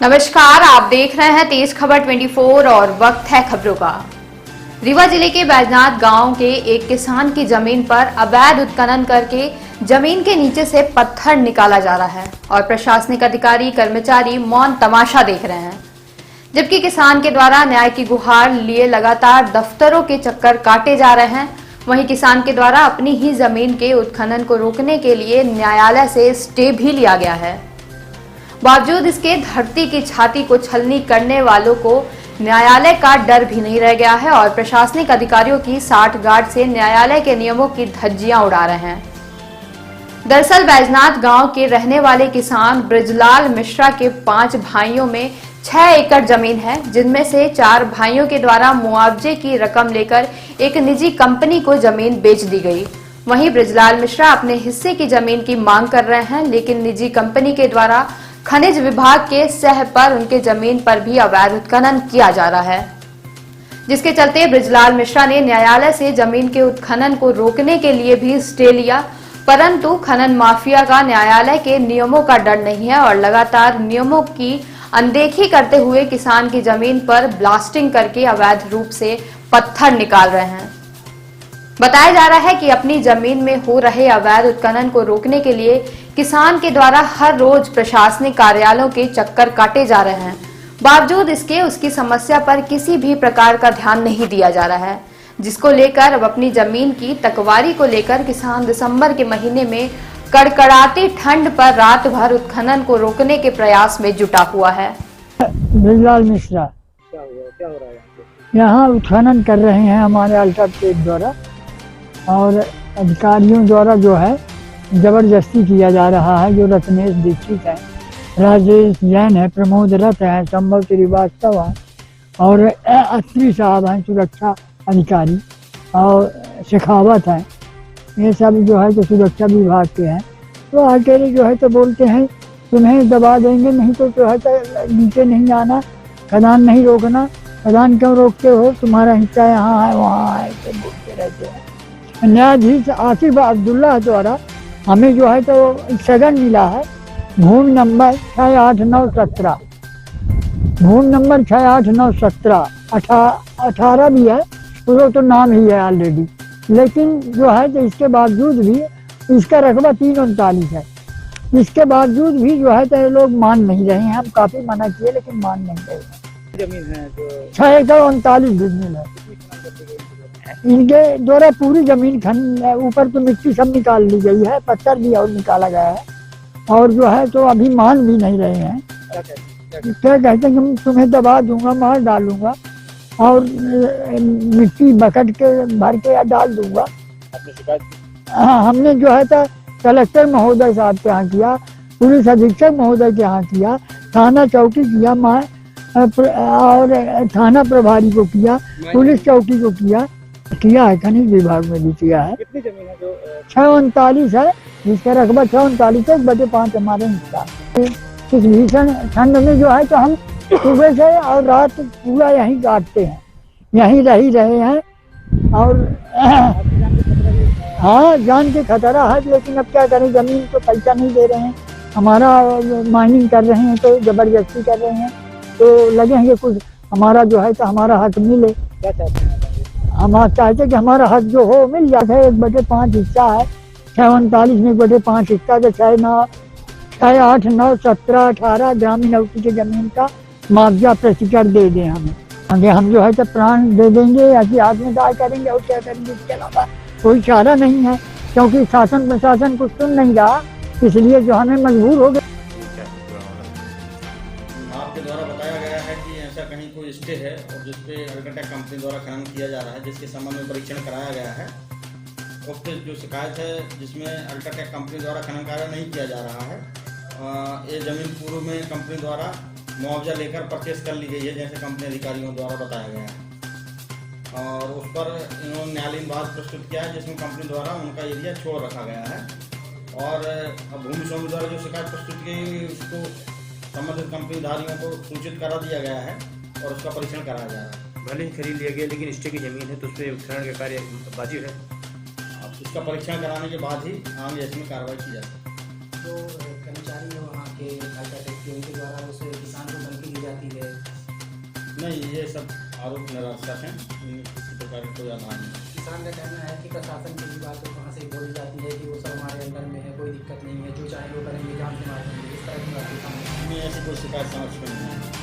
नमस्कार, आप देख रहे हैं तेज खबर 24 और वक्त है खबरों का। रीवा जिले के बैजनाथ गांव के एक किसान की जमीन पर अवैध उत्खनन करके जमीन के नीचे से पत्थर निकाला जा रहा है और प्रशासनिक अधिकारी कर्मचारी मौन तमाशा देख रहे हैं, जबकि किसान के द्वारा न्याय की गुहार लिए लगातार दफ्तरों के चक्कर काटे जा रहे हैं। वहीं किसान के द्वारा अपनी ही जमीन के उत्खनन को रोकने के लिए न्यायालय से स्टे भी लिया गया है। बावजूद इसके धरती की छाती को छलनी करने वालों को न्यायालय का डर भी नहीं रह गया है और प्रशासनिक अधिकारियों की साठगांठ से न्यायालय के नियमों की धज्जियां उड़ा रहे हैं। दरअसल बैजनाथ गांव के रहने वाले किसान ब्रजलाल मिश्रा के 5 भाइयों में 6 एकड़ जमीन है, जिनमें से 4 भाइयों के द्वारा मुआवजे की रकम लेकर एक निजी कंपनी को जमीन बेच दी गई। वहीं ब्रजलाल मिश्रा अपने हिस्से की जमीन की मांग कर रहे हैं, लेकिन निजी कंपनी के द्वारा खनिज विभाग के सह पर उनके जमीन पर भी अवैध उत्खनन किया जा रहा है, जिसके चलते ब्रजलाल मिश्रा ने न्यायालय से जमीन के उत्खनन को रोकने के लिए भी स्टे लिया, परंतु खनन माफिया का न्यायालय के नियमों का डर नहीं है और लगातार नियमों की अनदेखी करते हुए किसान की जमीन पर ब्लास्टिंग करके अवैध रूप से पत्थर निकाल रहे हैं। बताया जा रहा है कि अपनी जमीन में हो रहे अवैध उत्खनन को रोकने के लिए किसान के द्वारा हर रोज प्रशासनिक कार्यालयों के चक्कर काटे जा रहे हैं। बावजूद इसके उसकी समस्या पर किसी भी प्रकार का ध्यान नहीं दिया जा रहा है, जिसको लेकर अब अपनी जमीन की तकवारी को लेकर किसान दिसंबर के महीने में कड़कड़ाती ठंड पर रात भर उत्खनन को रोकने के प्रयास में जुटा हुआ है। ब्रजलाल मिश्रा क्या हो रहा है यहाँ उत्खनन कर रहे हैं हमारे अल्ट्राटेक द्वारा और अधिकारियों द्वारा जो है जबरदस्ती किया जा रहा है। जो रत्नेश दीक्षित है, राजेश जैन है, प्रमोद रथ है, संभव श्रीवास्तव है और अत्री साहब हैं सुरक्षा अधिकारी और शेखावत है, ये सब जो है तो सुरक्षा विभाग के हैं। तो अकेले जो है तो बोलते हैं तुम्हें दबा देंगे, नहीं तो है तो नीचे नहीं आना, खदान नहीं रोकना, खदान क्यों रोकते हो, तुम्हारा हिस्सा यहाँ है वहाँ है, तो बोलते रहते हैं। न्यायाधीश आसिफ अब्दुल्ला द्वारा हमें जो है तो स्थगन मिला है। भूमि नंबर 68917, भूमि नंबर 68917, 18 भी है, वो तो नाम ही है ऑलरेडी, लेकिन जो है तो इसके बावजूद भी इसका रकबा 339 है। इसके बावजूद भी जो है तो ये लोग मान नहीं रहे हैं। हम काफी मना किए लेकिन मान नहीं रहे। जमीन है जो 6 एकड़ 39 जमीन है इनके द्वारा। पूरी जमीन ऊपर तो मिट्टी सब निकाल ली गई है, पत्थर भी और निकाला गया है और जो है तो अभी मान भी नहीं रहे हैं। क्या कहते हैं कि तुम्हें दबा दूंगा, मार डालूंगा और मिट्टी बकट के भर के डाल दूंगा। हाँ, हमने जो है तो कलेक्टर महोदय साहब के यहाँ किया, पुलिस अधीक्षक महोदय के यहाँ किया, थाना चौकी किया, और थाना प्रभारी को किया, पुलिस चौकी को किया है, खनिज विभाग में भी किया है। कितनी जमीन है जो 639 है, जिसका रकबा 639 1/5 हमारे हिस्सा। इस भीषण ठंड में जो है तो हम सुबह से और रात पूरा यहीं काटते हैं, यहीं रह रहे हैं और हाँ जान के खतरा है, लेकिन अब क्या करें, जमीन तो पैसा नहीं दे रहे हैं, हमारा माइनिंग कर रहे हैं तो जबरदस्ती कर रहे हैं, तो लगे हैं कि कुछ हमारा जो है तो हमारा हक मिले। क्या चाहते हैं? हम चाहते कि हमारा हक जो हो मिल जाता है। 1/5 हिस्सा है, 639 में 1/5 हिस्सा तो 6, 8, 9, 17, 18 ग्रामीण अवधि की जमीन का मुआवजा प्रतिकर दे दें हमें। आगे हम जो है तो प्राण दे देंगे या कि आत्मदाह करेंगे और क्या करेंगे, इसके अलावा कोई चारा नहीं है, क्योंकि शासन प्रशासन कुछ सुन नहीं रहा, इसलिए जो हमें मजबूर हो गए। आपके द्वारा बताया गया है कि ऐसा कहीं कोई स्टे है और जिसपे अल्ट्राटेक कंपनी द्वारा खनन किया जा रहा है, जिसके संबंध में परीक्षण कराया गया है। उक्त जो शिकायत है जिसमें अल्ट्राटेक कंपनी द्वारा खनन कार्य नहीं किया जा रहा है, ये जमीन पूर्व में कंपनी द्वारा मुआवजा लेकर परचेस कर ली गई है, जैसे कंपनी अधिकारियों द्वारा बताया गया है, और उस पर इन्होंने न्यायालयीन वाद प्रस्तुत किया है, जिसमें कंपनी द्वारा उनका एरिया छोड़ रखा गया है। और भूमि स्वामी द्वारा जो शिकायत प्रस्तुत की गई उसको संबंधित कंपनीधारियों को सूचित करा दिया गया है और उसका परीक्षण कराया जा रहा है। भले ही खरीद लिया गया, लेकिन स्टे की जमीन है तो उसमें उत्खनन का कार्य वाजिब है। अब इसका परीक्षण कराने के बाद ही आगे इसमें कार्रवाई की जाती है। जो कर्मचारी है वहाँ के अल्ट्राटेक के, उनके द्वारा उस किसान को नहीं, ये सब आरोप निराधार हैं, इनमें किसी प्रकार का कोई आधार नहीं। किसान का कहना है कि प्रशासन की भी बातों कहाँ से बोली जाती है कि वो सब हमारे अंदर में है, कोई दिक्कत नहीं है, जो चाहे वो करेंगे, जान से मारेंगे, इस तरह की बातें सामने नहीं, ऐसी कोई शिकायत समझ में नहीं है।